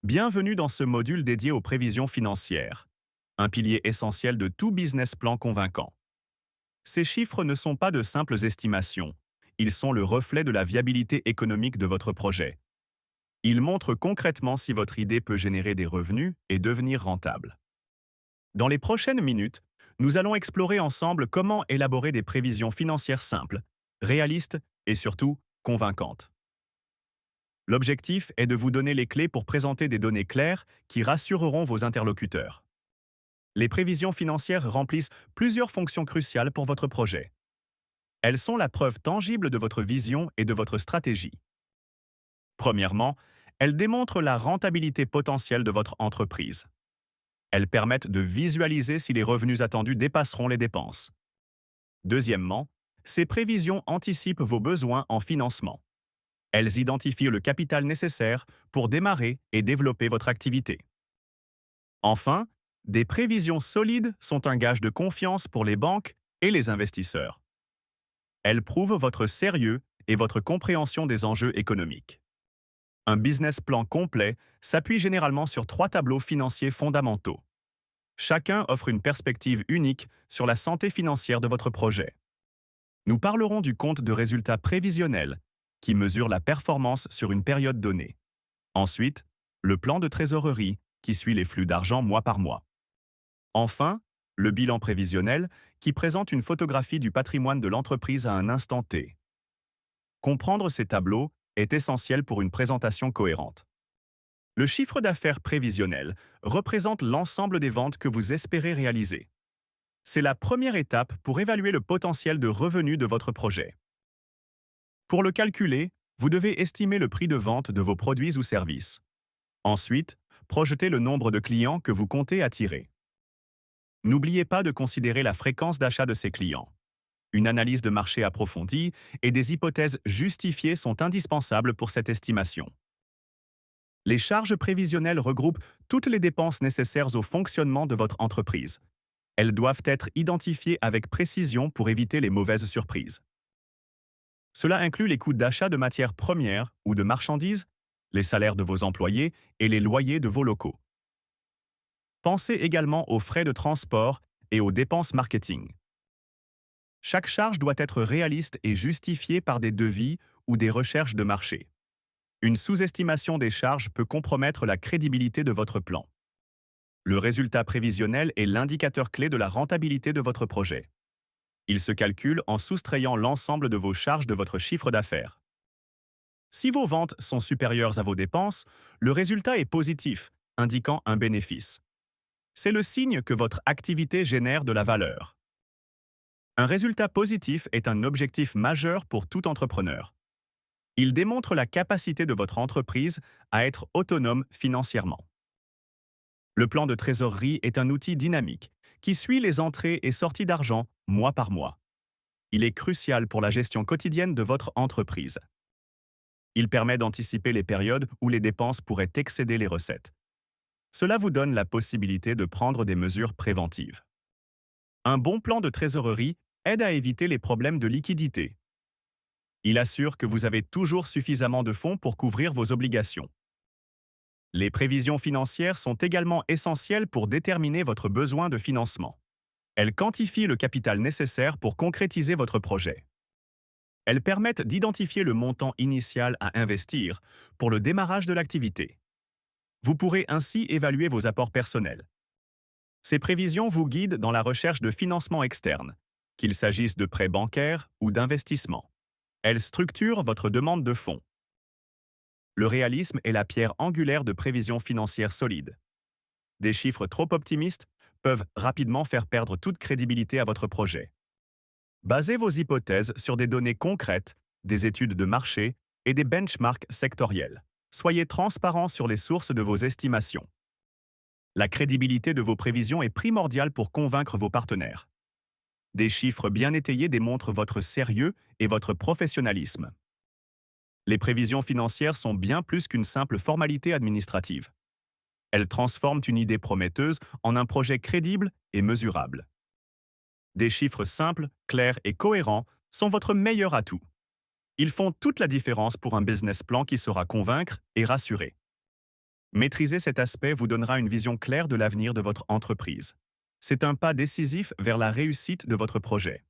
Bienvenue dans ce module dédié aux prévisions financières, un pilier essentiel de tout business plan convaincant. Ces chiffres ne sont pas de simples estimations, ils sont le reflet de la viabilité économique de votre projet. Ils montrent concrètement si votre idée peut générer des revenus et devenir rentable. Dans les prochaines minutes, nous allons explorer ensemble comment élaborer des prévisions financières simples, réalistes et surtout convaincantes. L'objectif est de vous donner les clés pour présenter des données claires qui rassureront vos interlocuteurs. Les prévisions financières remplissent plusieurs fonctions cruciales pour votre projet. Elles sont la preuve tangible de votre vision et de votre stratégie. Premièrement, elles démontrent la rentabilité potentielle de votre entreprise. Elles permettent de visualiser si les revenus attendus dépasseront les dépenses. Deuxièmement, ces prévisions anticipent vos besoins en financement. Elles identifient le capital nécessaire pour démarrer et développer votre activité. Enfin, des prévisions solides sont un gage de confiance pour les banques et les investisseurs. Elles prouvent votre sérieux et votre compréhension des enjeux économiques. Un business plan complet s'appuie généralement sur 3 tableaux financiers fondamentaux. Chacun offre une perspective unique sur la santé financière de votre projet. Nous parlerons du compte de résultats prévisionnel, qui mesure la performance sur une période donnée. Ensuite, le plan de trésorerie, qui suit les flux d'argent mois par mois. Enfin, le bilan prévisionnel, qui présente une photographie du patrimoine de l'entreprise à un instant T. Comprendre ces tableaux est essentiel pour une présentation cohérente. Le chiffre d'affaires prévisionnel représente l'ensemble des ventes que vous espérez réaliser. C'est la première étape pour évaluer le potentiel de revenus de votre projet. Pour le calculer, vous devez estimer le prix de vente de vos produits ou services. Ensuite, projetez le nombre de clients que vous comptez attirer. N'oubliez pas de considérer la fréquence d'achat de ces clients. Une analyse de marché approfondie et des hypothèses justifiées sont indispensables pour cette estimation. Les charges prévisionnelles regroupent toutes les dépenses nécessaires au fonctionnement de votre entreprise. Elles doivent être identifiées avec précision pour éviter les mauvaises surprises. Cela inclut les coûts d'achat de matières premières ou de marchandises, les salaires de vos employés et les loyers de vos locaux. Pensez également aux frais de transport et aux dépenses marketing. Chaque charge doit être réaliste et justifiée par des devis ou des recherches de marché. Une sous-estimation des charges peut compromettre la crédibilité de votre plan. Le résultat prévisionnel est l'indicateur clé de la rentabilité de votre projet. Il se calcule en soustrayant l'ensemble de vos charges de votre chiffre d'affaires. Si vos ventes sont supérieures à vos dépenses, le résultat est positif, indiquant un bénéfice. C'est le signe que votre activité génère de la valeur. Un résultat positif est un objectif majeur pour tout entrepreneur. Il démontre la capacité de votre entreprise à être autonome financièrement. Le plan de trésorerie est un outil dynamique qui suit les entrées et sorties d'argent mois par mois. Il est crucial pour la gestion quotidienne de votre entreprise. Il permet d'anticiper les périodes où les dépenses pourraient excéder les recettes. Cela vous donne la possibilité de prendre des mesures préventives. Un bon plan de trésorerie aide à éviter les problèmes de liquidité. Il assure que vous avez toujours suffisamment de fonds pour couvrir vos obligations. Les prévisions financières sont également essentielles pour déterminer votre besoin de financement. Elles quantifient le capital nécessaire pour concrétiser votre projet. Elles permettent d'identifier le montant initial à investir pour le démarrage de l'activité. Vous pourrez ainsi évaluer vos apports personnels. Ces prévisions vous guident dans la recherche de financement externe, qu'il s'agisse de prêts bancaires ou d'investissements. Elles structurent votre demande de fonds. Le réalisme est la pierre angulaire de prévisions financières solides. Des chiffres trop optimistes peuvent rapidement faire perdre toute crédibilité à votre projet. Basez vos hypothèses sur des données concrètes, des études de marché et des benchmarks sectoriels. Soyez transparent sur les sources de vos estimations. La crédibilité de vos prévisions est primordiale pour convaincre vos partenaires. Des chiffres bien étayés démontrent votre sérieux et votre professionnalisme. Les prévisions financières sont bien plus qu'une simple formalité administrative. Elles transforment une idée prometteuse en un projet crédible et mesurable. Des chiffres simples, clairs et cohérents sont votre meilleur atout. Ils font toute la différence pour un business plan qui saura convaincre et rassurer. Maîtriser cet aspect vous donnera une vision claire de l'avenir de votre entreprise. C'est un pas décisif vers la réussite de votre projet.